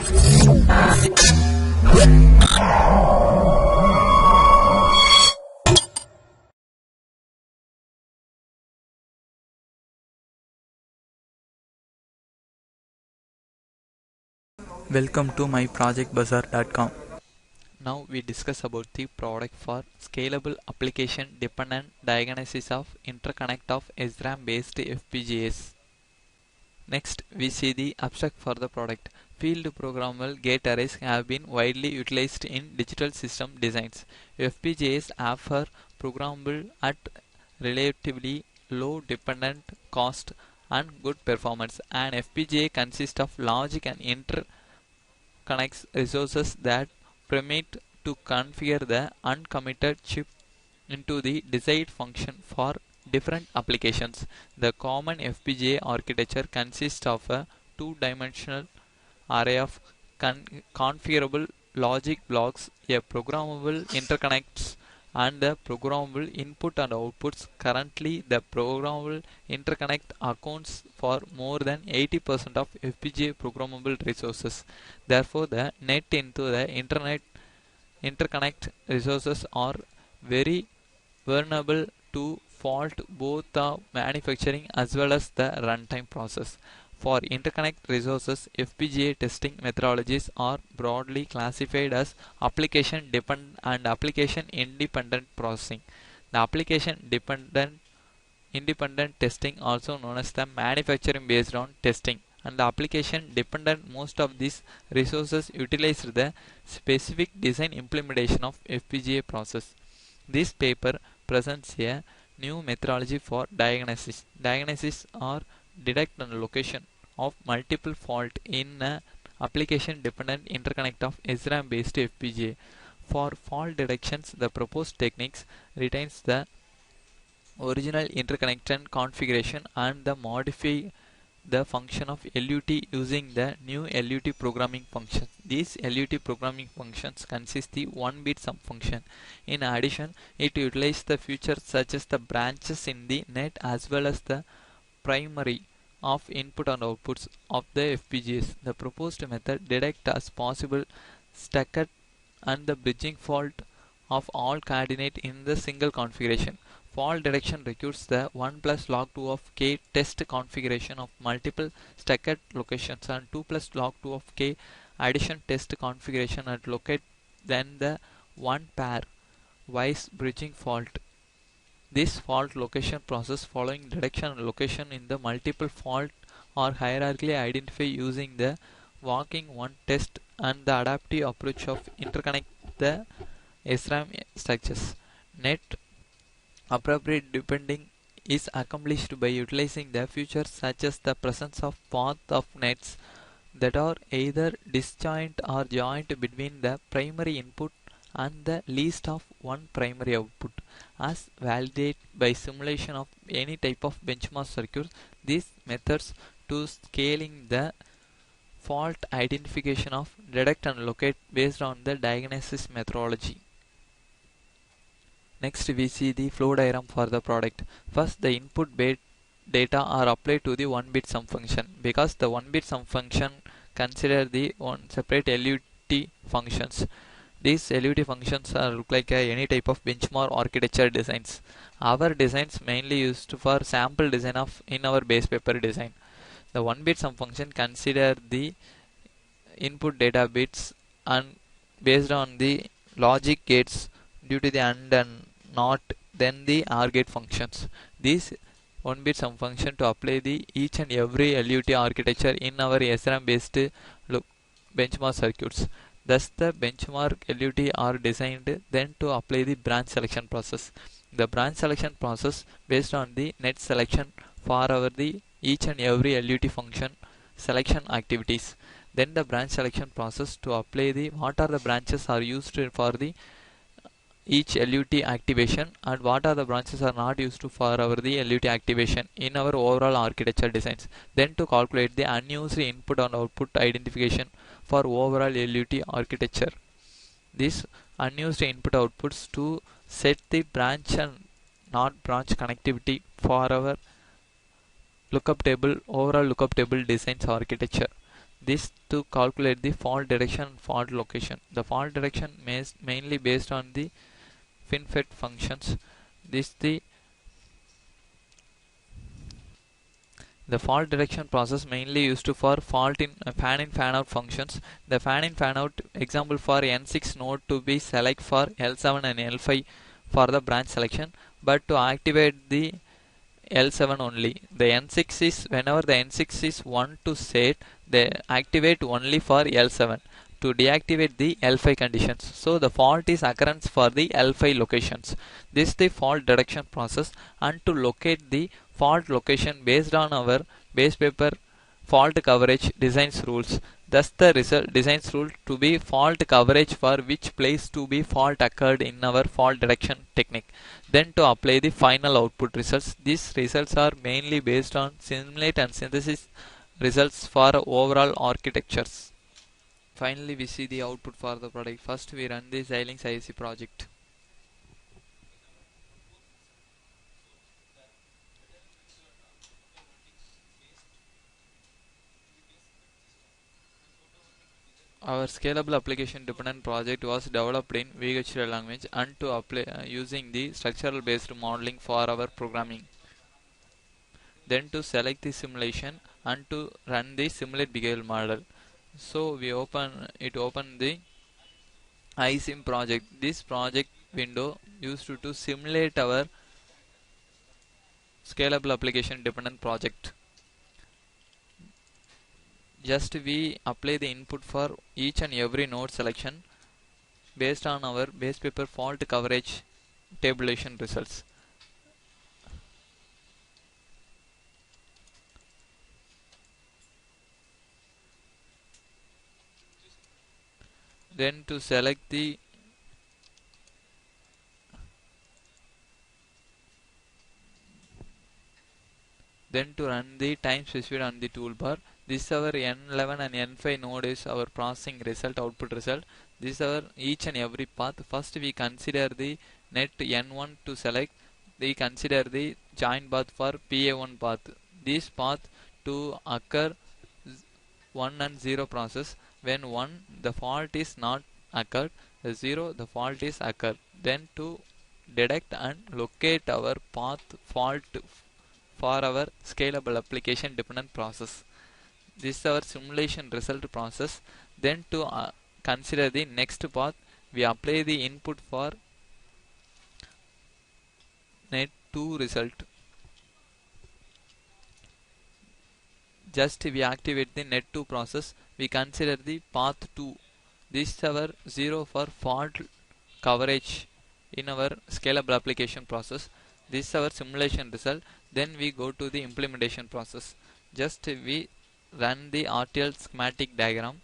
Welcome to my projectbazaar.com. Now we discuss about the product for scalable application dependent diagnosis of interconnect of SRAM based FPGAs. Next we see the abstract for the product. Field programmable gate arrays have been widely utilized in digital system designs. FPGAs offer programmable at relatively low dependent cost and good performance. An FPGA consists of logic and interconnects resources that permit to configure the uncommitted chip into the desired function for different applications. The common FPGA architecture consists of a two-dimensional array of configurable logic blocks, a programmable interconnects, and the programmable input and outputs. Currently, the programmable interconnect accounts for more than 80% of FPGA programmable resources. Therefore, the net into the interconnect resources are very vulnerable to fault both the manufacturing as well as the runtime process. For interconnect resources, FPGA testing methodologies are broadly classified as application dependent and application independent processing. The application dependent independent testing, also known as the manufacturing based on testing, and the application dependent, most of these resources utilize the specific design implementation of FPGA process. This paper presents a new methodology for diagnosis or detect and location of multiple fault in an application dependent interconnect of SRAM based FPGA. For fault detections, the proposed techniques retains the original interconnection configuration and the modify the function of LUT using the new LUT programming functions. These LUT programming functions consist the 1-bit sum function. In addition, it utilizes the features such as the branches in the net as well as the primary of input and outputs of the FPGAs. The proposed method detects as possible stacked and the bridging fault of all coordinate in the single configuration. Fault detection requires the 1 plus log 2 of k test configuration of multiple stacked locations and 2 plus log 2 of k addition test configuration at locate then the one pair wise bridging fault. This fault location process following detection and location in the multiple fault are hierarchically identified using the walking one test and the adaptive approach of interconnect the SRAM structures. Net appropriate depending is accomplished by utilizing the features such as the presence of path of nets that are either disjoint or joint between the primary input and the least of one primary output. As validated by simulation of any type of benchmark circuit, these methods to scaling the fault identification of detect and locate based on the diagnosis methodology. Next we see the flow diagram for the product. First, the input bit data are applied to the 1-bit sum function. Because the 1-bit sum function consider the one separate LUT functions. These LUT functions look like any type of benchmark architecture designs. Our designs mainly used for sample design of in our base paper design. The 1-bit sum function consider the input data bits and based on the logic gates due to the and not then the OR gate functions. These 1-bit sum function to apply the each and every LUT architecture in our SRAM based benchmark circuits. Thus the benchmark LUT are designed then to apply the branch selection process. The branch selection process based on the net selection for our the each and every LUT function selection activities. Then the branch selection process to apply the what are the branches are used for the each LUT activation and what are the branches are not used for our the LUT activation in our overall architecture designs. Then to calculate the unused input and output identification for overall LUT architecture. This unused input outputs to set the branch and not branch connectivity for our lookup table overall lookup table designs architecture. This to calculate the fault direction and fault location. The fault direction is mainly based on the FinFET functions. This the fault direction process mainly used for fault in fan out functions. The fan in fan out example for N6 node to be select for L7 and L5 for the branch selection, but to activate the L7 only. The N6 is whenever the N6 is 1 to set, they activate only for L7 to deactivate the L5 conditions. So the fault is occurrence for the L5 locations. This is the fault detection process, and to locate the fault location based on our base paper fault coverage designs rules. Thus the result designs rule to be fault coverage for which place to be fault occurred in our fault detection technique. Then to apply the final output results. These results are mainly based on simulate and synthesis results for overall architectures. Finally, we see the output for the product. First, we run the Xilinx IC project. Our scalable application dependent project was developed in VHDL language and to apply using the structural based modeling for our programming. Then to select the simulation and to run the simulate behavior model. So we open the iSim project. This project window used to simulate our scalable application dependent project. Just we apply the input for each and every node selection based on our base paper fault coverage tabulation results. Then to select the then to run the time specified on the toolbar. This our N11 and N5 node is our processing result, output result. This our each and every path. First we consider the net N1 to select. We consider the join path for PA1 path. This path to occur 1 and 0 process. When 1 the fault is not occurred, 0 the fault is occurred. Then to detect and locate our path fault for our scalable application dependent process. This is our simulation result process. Then to consider the next path, we apply the input for net 2 result. Just we activate the net 2 process, we consider the path 2. This is our 0 for fault coverage in our scalable application process. This is our simulation result. Then we go to the implementation process. Just we run the RTL schematic diagram.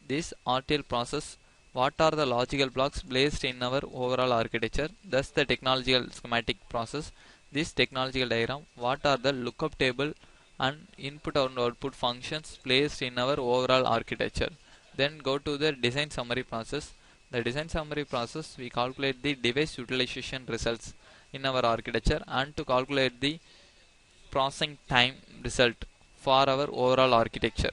This RTL process, what are the logical blocks placed in our overall architecture, thus the technological schematic process. This technological diagram, what are the lookup table and input and output functions placed in our overall architecture. Then go to the design summary process. The design summary process, we calculate the device utilization results in our architecture and to calculate the processing time result for our overall architecture.